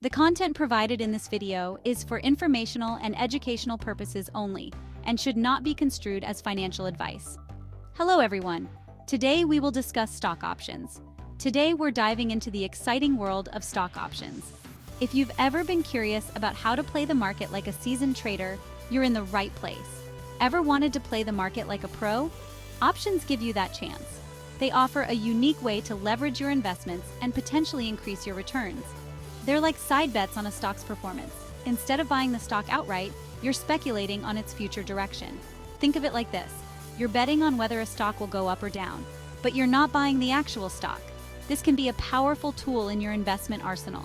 The content provided in this video is for informational and educational purposes only and should not be construed as financial advice. Hello everyone. Today we will discuss stock options. Today we're diving into the exciting world of stock options. If you've ever been curious about how to play the market like a seasoned trader, you're in the right place. Ever wanted to play the market like a pro? Options give you that chance. They offer a unique way to leverage your investments and potentially increase your returns. They're like side bets on a stock's performance. Instead of buying the stock outright, you're speculating on its future direction. Think of it like this. You're betting on whether a stock will go up or down, but you're not buying the actual stock. This can be a powerful tool in your investment arsenal.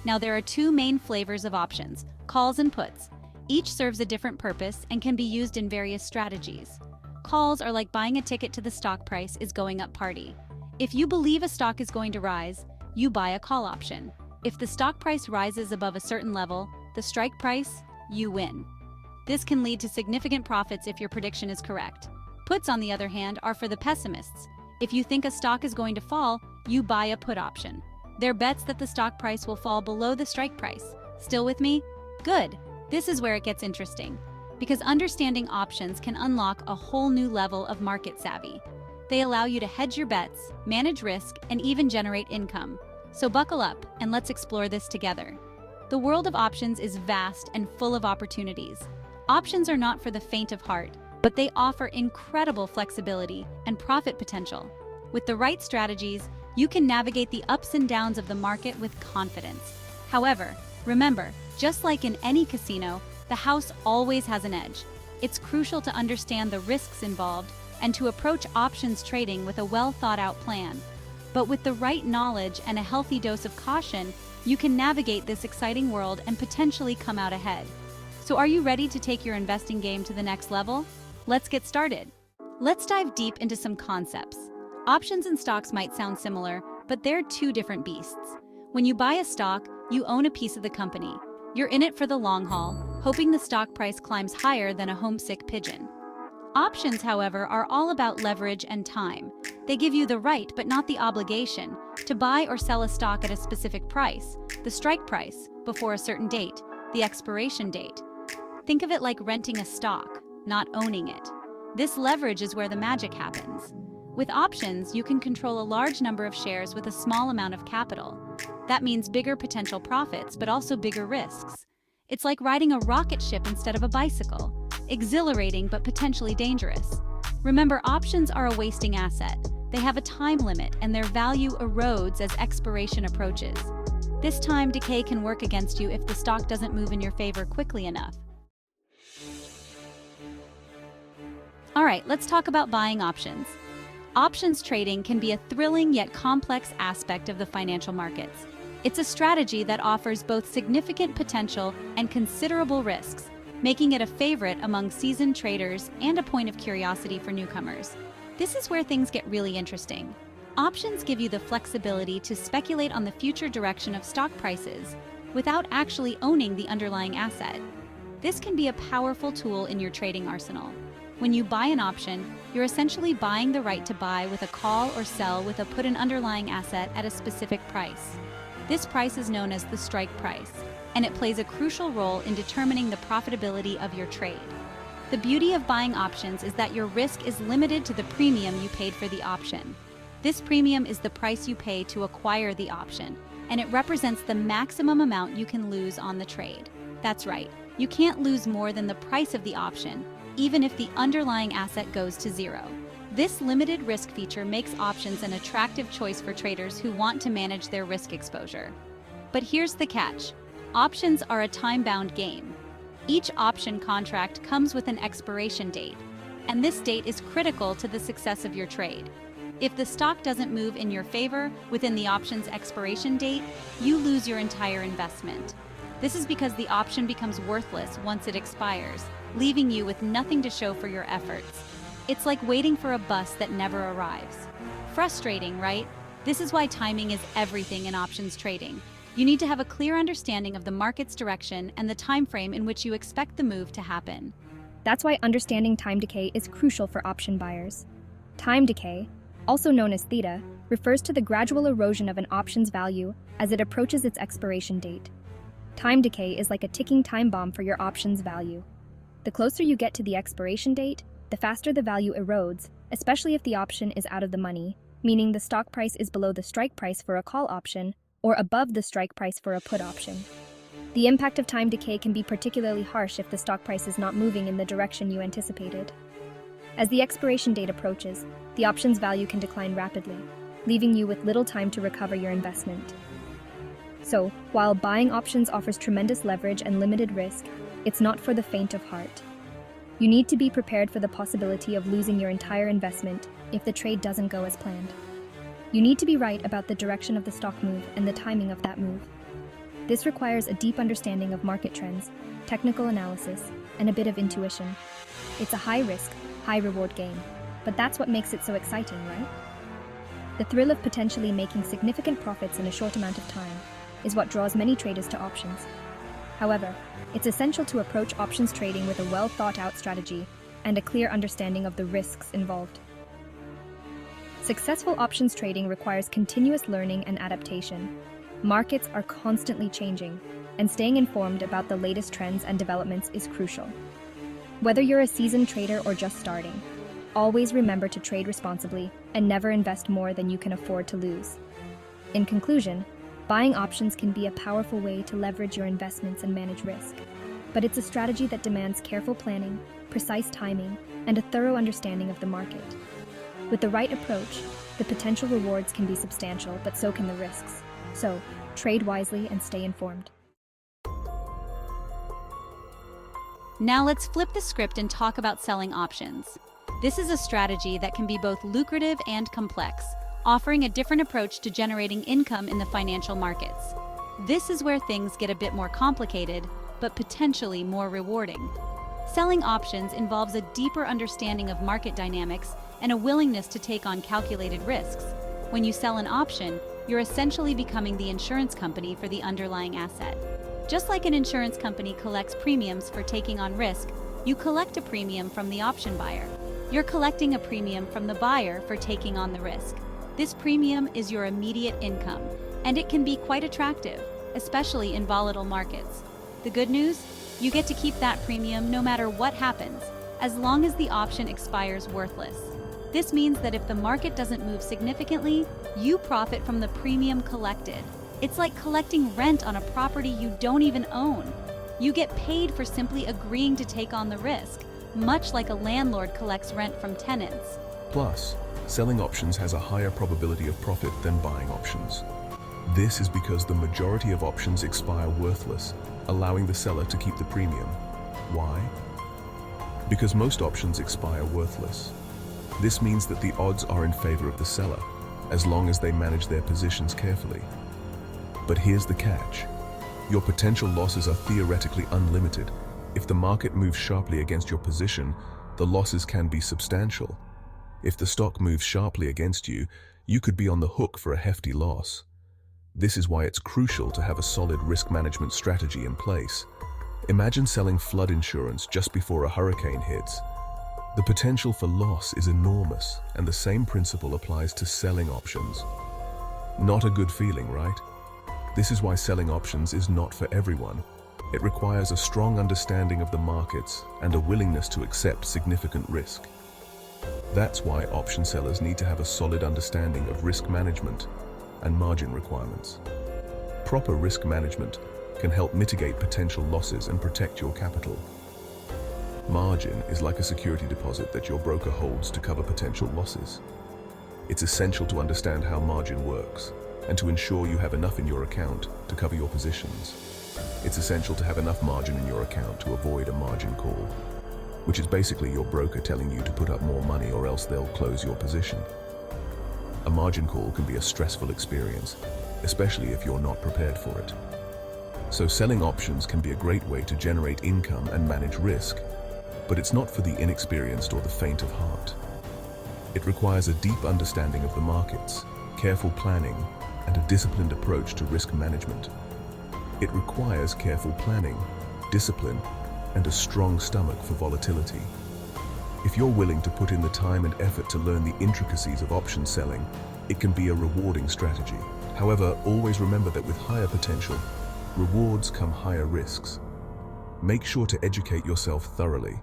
Now, there are two main flavors of options, calls and puts. Each serves a different purpose and can be used in various strategies. Calls are like buying a ticket to the stock price is going up party. If you believe a stock is going to rise, you buy a call option. If the stock price rises above a certain level, the strike price, you win. This can lead to significant profits if your prediction is correct. Puts, on the other hand, are for the pessimists. If you think a stock is going to fall, you buy a put option. They're bets that the stock price will fall below the strike price. Still with me? Good. This is where it gets interesting, because understanding options can unlock a whole new level of market savvy. They allow you to hedge your bets, manage risk, and even generate income. So buckle up and let's explore this together. The world of options is vast and full of opportunities. Options are not for the faint of heart, but they offer incredible flexibility and profit potential. With the right strategies, you can navigate the ups and downs of the market with confidence. However, remember, just like in any casino, the house always has an edge. It's crucial to understand the risks involved and to approach options trading with a well-thought-out plan. But with the right knowledge and a healthy dose of caution, you can navigate this exciting world and potentially come out ahead. So are you ready to take your investing game to the next level? Let's get started. Let's dive deep into some concepts. Options and stocks might sound similar, but they're two different beasts. When you buy a stock, you own a piece of the company. You're in it for the long haul, hoping the stock price climbs higher than a homesick pigeon. Options, however, are all about leverage and time. They give you the right, but not the obligation, to buy or sell a stock at a specific price, the strike price, before a certain date, the expiration date. Think of it like renting a stock, not owning it. This leverage is where the magic happens. With options, you can control a large number of shares with a small amount of capital. That means bigger potential profits, but also bigger risks. It's like riding a rocket ship instead of a bicycle. Exhilarating, but potentially dangerous. Remember, options are a wasting asset. They have a time limit, and their value erodes as expiration approaches. This time decay can work against you if the stock doesn't move in your favor quickly enough. All right, let's talk about buying options. Options trading can be a thrilling yet complex aspect of the financial markets. It's a strategy that offers both significant potential and considerable risks, making it a favorite among seasoned traders and a point of curiosity for newcomers. This is where things get really interesting. Options give you the flexibility to speculate on the future direction of stock prices without actually owning the underlying asset. This can be a powerful tool in your trading arsenal. When you buy an option, you're essentially buying the right to buy with a call or sell with a put an underlying asset at a specific price. This price is known as the strike price, and it plays a crucial role in determining the profitability of your trade. The beauty of buying options is that your risk is limited to the premium you paid for the option. This premium is the price you pay to acquire the option, and it represents the maximum amount you can lose on the trade. That's right, you can't lose more than the price of the option, even if the underlying asset goes to zero. This limited risk feature makes options an attractive choice for traders who want to manage their risk exposure. But here's the catch. Options are a time-bound game. Each option contract comes with an expiration date, and this date is critical to the success of your trade. If the stock doesn't move in your favor within the option's expiration date, you lose your entire investment. This is because the option becomes worthless once it expires, leaving you with nothing to show for your efforts. It's like waiting for a bus that never arrives. Frustrating, right? This is why timing is everything in options trading. You need to have a clear understanding of the market's direction and the time frame in which you expect the move to happen. That's why understanding time decay is crucial for option buyers. Time decay, also known as theta, refers to the gradual erosion of an option's value as it approaches its expiration date. Time decay is like a ticking time bomb for your option's value. The closer you get to the expiration date, the faster the value erodes, especially if the option is out of the money, meaning the stock price is below the strike price for a call option or above the strike price for a put option. The impact of time decay can be particularly harsh if the stock price is not moving in the direction you anticipated. As the expiration date approaches, the option's value can decline rapidly, leaving you with little time to recover your investment. So, while buying options offers tremendous leverage and limited risk, it's not for the faint of heart. You need to be prepared for the possibility of losing your entire investment if the trade doesn't go as planned. You need to be right about the direction of the stock move and the timing of that move. This requires a deep understanding of market trends, technical analysis, and a bit of intuition. It's a high-risk, high-reward game, but that's what makes it so exciting, right? The thrill of potentially making significant profits in a short amount of time is what draws many traders to options. However, it's essential to approach options trading with a well-thought-out strategy and a clear understanding of the risks involved. Successful options trading requires continuous learning and adaptation. Markets are constantly changing, and staying informed about the latest trends and developments is crucial. Whether you're a seasoned trader or just starting, always remember to trade responsibly and never invest more than you can afford to lose. In conclusion, buying options can be a powerful way to leverage your investments and manage risk, but it's a strategy that demands careful planning, precise timing, and a thorough understanding of the market. With the right approach, the potential rewards can be substantial, but so can the risks. So, trade wisely and stay informed. Now let's flip the script and talk about selling options. This is a strategy that can be both lucrative and complex, offering a different approach to generating income in the financial markets. This is where things get a bit more complicated, but potentially more rewarding. Selling options involves a deeper understanding of market dynamics and a willingness to take on calculated risks. When you sell an option, you're essentially becoming the insurance company for the underlying asset. Just like an insurance company collects premiums for taking on risk, you collect a premium from the option buyer. You're collecting a premium from the buyer for taking on the risk. This premium is your immediate income, and it can be quite attractive, especially in volatile markets. The good news? You get to keep that premium no matter what happens, as long as the option expires worthless. This means that if the market doesn't move significantly, you profit from the premium collected. It's like collecting rent on a property you don't even own. You get paid for simply agreeing to take on the risk, much like a landlord collects rent from tenants. Plus, selling options has a higher probability of profit than buying options. This is because the majority of options expire worthless, allowing the seller to keep the premium. Why? Because most options expire worthless. This means that the odds are in favor of the seller, as long as they manage their positions carefully. But here's the catch. Your potential losses are theoretically unlimited. If the market moves sharply against your position, the losses can be substantial. If the stock moves sharply against you, you could be on the hook for a hefty loss. This is why it's crucial to have a solid risk management strategy in place. Imagine selling flood insurance just before a hurricane hits. The potential for loss is enormous, and the same principle applies to selling options. Not a good feeling, right? This is why selling options is not for everyone. It requires a strong understanding of the markets and a willingness to accept significant risk. That's why option sellers need to have a solid understanding of risk management and margin requirements. Proper risk management can help mitigate potential losses and protect your capital. Margin is like a security deposit that your broker holds to cover potential losses. It's essential to understand how margin works and to ensure you have enough in your account to cover your positions. It's essential to have enough margin in your account to avoid a margin call, which is basically your broker telling you to put up more money or else they'll close your position. A margin call can be a stressful experience, especially if you're not prepared for it. So selling options can be a great way to generate income and manage risk, but it's not for the inexperienced or the faint of heart. It requires a deep understanding of the markets, careful planning, and a disciplined approach to risk management. It requires careful planning, discipline, and a strong stomach for volatility. If you're willing to put in the time and effort to learn the intricacies of option selling, it can be a rewarding strategy. However, always remember that with higher potential rewards come higher risks. Make sure to educate yourself thoroughly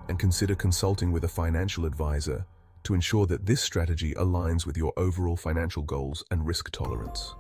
and consider consulting with a financial advisor to ensure that this strategy aligns with your overall financial goals and risk tolerance.